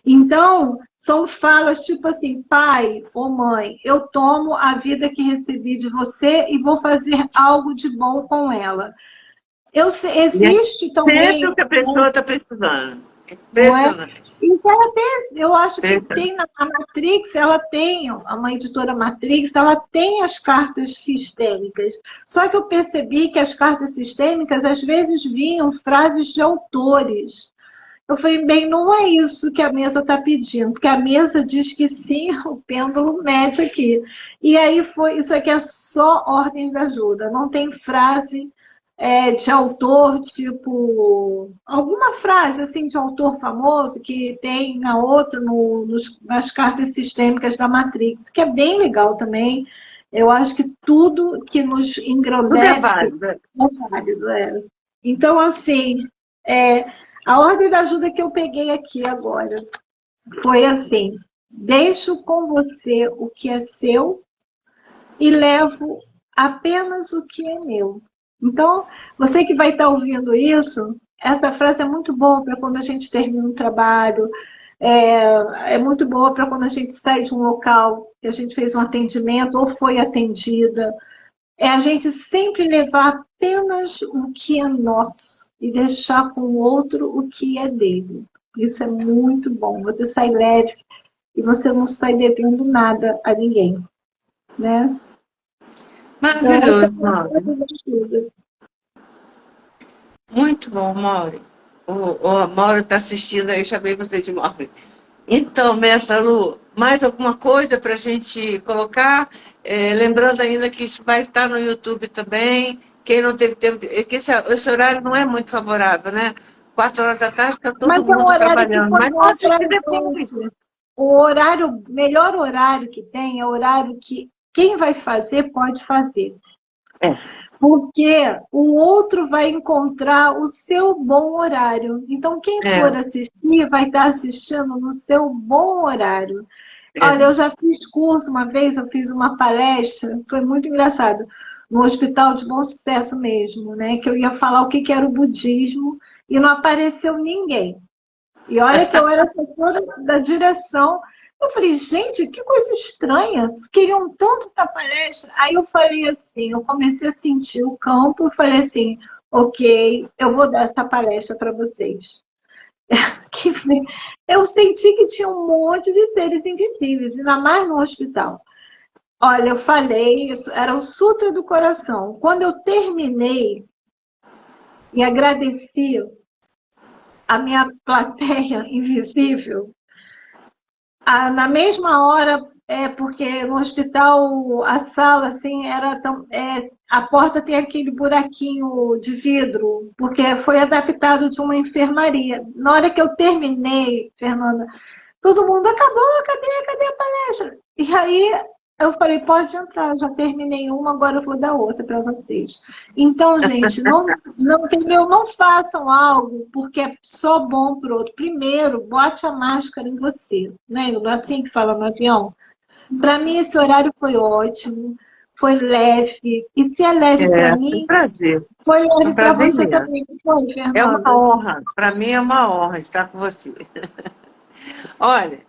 [SPEAKER 2] Então, são falas tipo assim, pai ou mãe, eu tomo a vida que recebi de você e vou fazer algo de bom com ela. Existe também...
[SPEAKER 1] Sempre o que a pessoa está precisando.
[SPEAKER 2] Não é?
[SPEAKER 1] Impressionante.
[SPEAKER 2] Eu acho que tem na Matrix, ela tem, uma editora Matrix, ela tem as cartas sistêmicas. Só que eu percebi que as cartas sistêmicas, às vezes, vinham frases de autores. Eu falei, bem, não é isso que a mesa está pedindo, porque a mesa diz que sim, o pêndulo mede aqui. E aí isso aqui é só ordem de ajuda, não tem frase de autor, tipo, alguma frase assim de autor famoso que tem na outra, nas cartas sistêmicas da Matrix, que é bem legal também. Eu acho que tudo que nos
[SPEAKER 1] Tudo é
[SPEAKER 2] engrandece
[SPEAKER 1] válido.
[SPEAKER 2] é válido. É. Então, assim, é, a ordem da ajuda que eu peguei aqui agora foi assim: deixo com você o que é seu e levo apenas o que é meu. Então, você que vai estar ouvindo isso, essa frase é muito boa para quando a gente termina um trabalho, é muito boa para quando a gente sai de um local que a gente fez um atendimento ou foi atendida. É a gente sempre levar apenas o que é nosso e deixar com o outro o que é dele. Isso é muito bom. Você sai leve e você não sai devendo nada a ninguém, né? Então, essa é
[SPEAKER 1] Maravilhoso,
[SPEAKER 2] a
[SPEAKER 1] Mauro.
[SPEAKER 2] coisa de tudo.
[SPEAKER 1] Muito bom, Mauro. O Mauro está assistindo aí, chamei você de Mauro. Então, mestra Lu, mais alguma coisa para a gente colocar? Lembrando ainda que isso vai estar no YouTube também. Quem não teve tempo, que esse horário não é muito favorável, né? 4 horas da tarde está
[SPEAKER 2] Mas
[SPEAKER 1] todo
[SPEAKER 2] é um
[SPEAKER 1] mundo
[SPEAKER 2] horário que
[SPEAKER 1] trabalhando.
[SPEAKER 2] foi
[SPEAKER 1] Mas
[SPEAKER 2] bom
[SPEAKER 1] pode
[SPEAKER 2] para
[SPEAKER 1] assistir
[SPEAKER 2] a
[SPEAKER 1] depois.
[SPEAKER 2] gente. O horário, melhor horário que tem é o horário que quem vai fazer pode fazer.
[SPEAKER 1] É,
[SPEAKER 2] Porque o outro vai encontrar o seu bom horário. Então, quem
[SPEAKER 1] é,
[SPEAKER 2] for assistir vai estar assistindo no seu bom horário. Olha,
[SPEAKER 1] é.
[SPEAKER 2] eu já fiz curso uma vez, eu fiz uma palestra, foi muito engraçado, no Hospital de Bom Sucesso mesmo, né? Que eu ia falar o que era o budismo e não apareceu ninguém. E olha que eu era assessora da direção. Eu falei, gente, que coisa estranha. Queriam tanto essa palestra. Aí eu falei assim, eu comecei a sentir o campo e falei assim, ok, eu vou dar essa palestra para vocês. Eu senti que tinha um monte de seres invisíveis, ainda mais no hospital. Olha, eu falei, isso era o Sutra do Coração. Quando eu terminei e agradeci a minha plateia invisível, na mesma hora, porque no hospital a sala assim era tão, a porta tem aquele buraquinho de vidro, porque foi adaptado de uma enfermaria. Na hora que eu terminei, Fernanda, todo mundo acabou, cadê a palestra? E aí eu falei, pode entrar, já terminei uma, agora eu vou dar outra para vocês. Então, gente, entendeu? Não façam algo porque é só bom para o outro. Primeiro, bote a máscara em você, né? Não é assim que fala no avião. Para mim, esse horário foi ótimo, foi leve. E se é leve para
[SPEAKER 1] Foi um
[SPEAKER 2] mim,
[SPEAKER 1] prazer.
[SPEAKER 2] foi
[SPEAKER 1] É um
[SPEAKER 2] leve para
[SPEAKER 1] prazer
[SPEAKER 2] você
[SPEAKER 1] mesmo.
[SPEAKER 2] também. Foi,
[SPEAKER 1] É uma
[SPEAKER 2] Fernanda?
[SPEAKER 1] honra. Para mim é uma honra estar com você. Olha,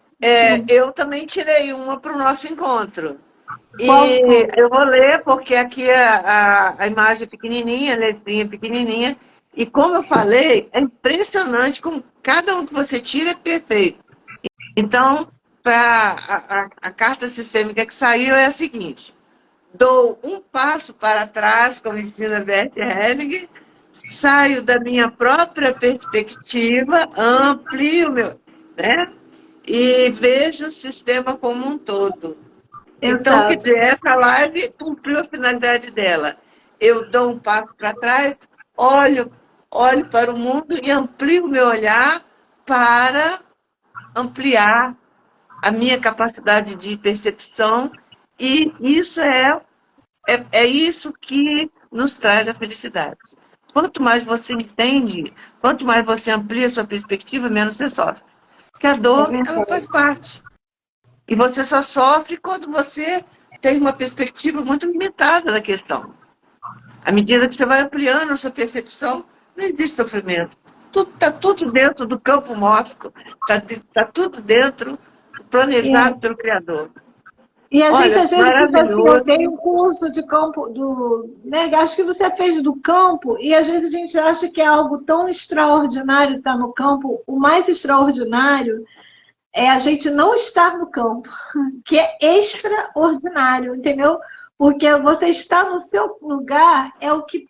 [SPEAKER 1] eu também tirei uma para o nosso encontro.
[SPEAKER 2] Qual
[SPEAKER 1] E
[SPEAKER 2] foi?
[SPEAKER 1] eu vou ler, porque aqui a imagem é pequenininha, a letrinha é pequenininha. E como eu falei, é impressionante como cada um que você tira é perfeito. Então, a carta sistêmica que saiu é a seguinte: dou um passo para trás, como ensina Bert Hellinger, saio da minha própria perspectiva, amplio meu, né? E vejo o sistema como um todo. Então, quer
[SPEAKER 2] Exato.
[SPEAKER 1] dizer, essa live cumpriu a finalidade dela. Eu dou um passo para trás, olho para o mundo e amplio o meu olhar para ampliar a minha capacidade de percepção, e isso é isso que nos traz a felicidade. Quanto mais você entende, quanto mais você amplia a sua perspectiva, menos você sofre. Porque a
[SPEAKER 2] É
[SPEAKER 1] dor, ela
[SPEAKER 2] verdade.
[SPEAKER 1] faz parte. E você só sofre quando você tem uma perspectiva muito limitada da questão. À medida que você vai ampliando a sua percepção, não existe sofrimento. Está tudo dentro do campo mórfico, está tudo dentro,
[SPEAKER 2] É.
[SPEAKER 1] planejado pelo Criador.
[SPEAKER 2] E a gente
[SPEAKER 1] Olha,
[SPEAKER 2] às vezes fica assim, eu
[SPEAKER 1] maravilhoso.
[SPEAKER 2] dei um curso de campo né? Acho que você fez do campo, e às vezes a gente acha que é algo tão extraordinário estar no campo. O mais extraordinário é a gente não estar no campo, que é extraordinário, entendeu? Porque você estar no seu lugar é o que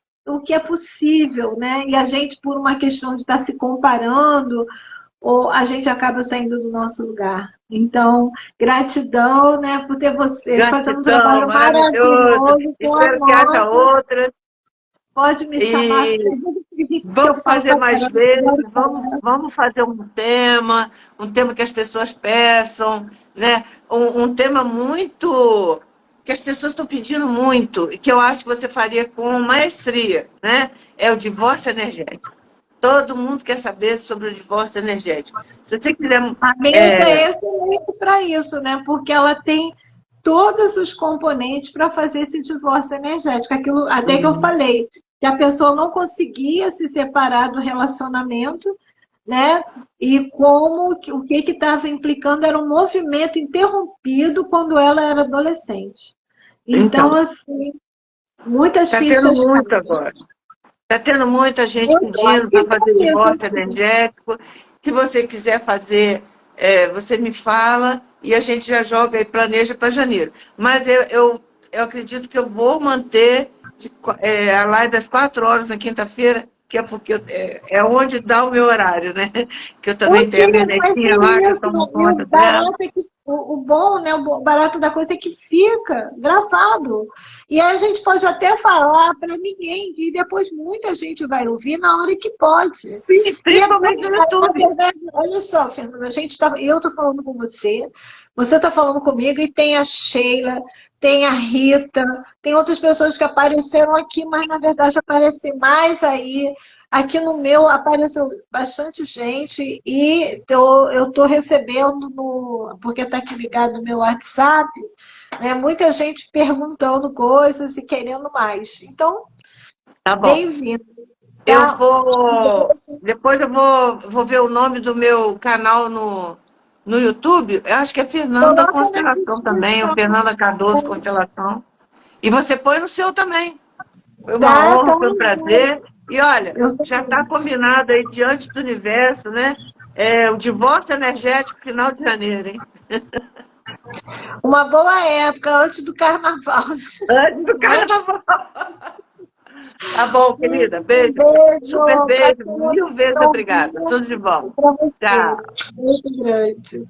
[SPEAKER 2] é possível, né? E a gente, por uma questão de estar se comparando, ou a gente acaba saindo do nosso lugar. Então, gratidão, né, por ter vocês fazendo um
[SPEAKER 1] Gratidão,
[SPEAKER 2] trabalho
[SPEAKER 1] maravilhoso.
[SPEAKER 2] maravilhoso com a
[SPEAKER 1] Espero que haja
[SPEAKER 2] moto.
[SPEAKER 1] outras.
[SPEAKER 2] Pode me chamar.
[SPEAKER 1] E vamos fazer mais vezes, vamos fazer um tema que as pessoas peçam, né? Um tema muito que as pessoas estão pedindo muito e que eu acho que você faria com maestria, né? É o divórcio energético. Todo mundo quer saber sobre o divórcio energético. Se você quiser.
[SPEAKER 2] A mesa é excelente para isso, né? Porque ela tem todos os componentes para fazer esse divórcio energético. Aquilo até que eu falei, que a pessoa não conseguia se separar do relacionamento, né? E como o que estava implicando era um movimento interrompido quando ela era adolescente. Então, assim, muitas
[SPEAKER 1] Está
[SPEAKER 2] fichas
[SPEAKER 1] tendo muito
[SPEAKER 2] caem.
[SPEAKER 1] agora. Está tendo muita gente
[SPEAKER 2] Eu estou
[SPEAKER 1] pedindo
[SPEAKER 2] aqui
[SPEAKER 1] para
[SPEAKER 2] para
[SPEAKER 1] fazer divórcio
[SPEAKER 2] isso.
[SPEAKER 1] energético. Se você quiser fazer, você me fala e a gente já joga e planeja para janeiro. Mas eu acredito que eu vou manter a live às 4 horas na quinta-feira, que é porque é onde dá o meu horário, né? Que eu também
[SPEAKER 2] Porque
[SPEAKER 1] tenho a minha
[SPEAKER 2] vai
[SPEAKER 1] netinha lá,
[SPEAKER 2] ser
[SPEAKER 1] que eu
[SPEAKER 2] isso.
[SPEAKER 1] tomo
[SPEAKER 2] E o
[SPEAKER 1] conta dela.
[SPEAKER 2] barato é que o bom, né? O barato da coisa é que fica gravado. E aí a gente pode até falar para ninguém, e depois muita gente vai ouvir na hora que pode.
[SPEAKER 1] Sim,
[SPEAKER 2] E é bom,
[SPEAKER 1] principalmente no
[SPEAKER 2] na
[SPEAKER 1] YouTube.
[SPEAKER 2] verdade, olha só, Fernanda, eu estou falando com você, você está falando comigo, e tem a Sheila, tem a Rita, tem outras pessoas que apareceram aqui, mas na verdade aparecem mais aí. Aqui no meu apareceu bastante gente e eu estou recebendo, porque está aqui ligado no meu WhatsApp, né, muita gente perguntando coisas e querendo mais. Então,
[SPEAKER 1] Tá bom.
[SPEAKER 2] bem-vindo.
[SPEAKER 1] Eu
[SPEAKER 2] Tá?
[SPEAKER 1] vou. Depois eu vou ver o nome do meu canal no YouTube. Eu acho que é Fernanda
[SPEAKER 2] Coloca na
[SPEAKER 1] Constelação também, o
[SPEAKER 2] descrição.
[SPEAKER 1] Fernanda Cardoso Constelação. E você põe no seu também. Foi uma
[SPEAKER 2] Tá,
[SPEAKER 1] honra,
[SPEAKER 2] tá.
[SPEAKER 1] foi um prazer. E olha,
[SPEAKER 2] Eu
[SPEAKER 1] já está combinado aí diante do universo, né? O divórcio energético final de janeiro, hein?
[SPEAKER 2] Uma boa época antes do carnaval.
[SPEAKER 1] Antes do
[SPEAKER 2] Não é?
[SPEAKER 1] carnaval. Tá bom, querida.
[SPEAKER 2] Um
[SPEAKER 1] Beijo. Super
[SPEAKER 2] beijo para
[SPEAKER 1] beijo.
[SPEAKER 2] todos
[SPEAKER 1] Mil
[SPEAKER 2] que
[SPEAKER 1] vezes
[SPEAKER 2] estão
[SPEAKER 1] obrigada.
[SPEAKER 2] ouvindo
[SPEAKER 1] Tudo de bom.
[SPEAKER 2] e para você.
[SPEAKER 1] Tchau.
[SPEAKER 2] Muito grande.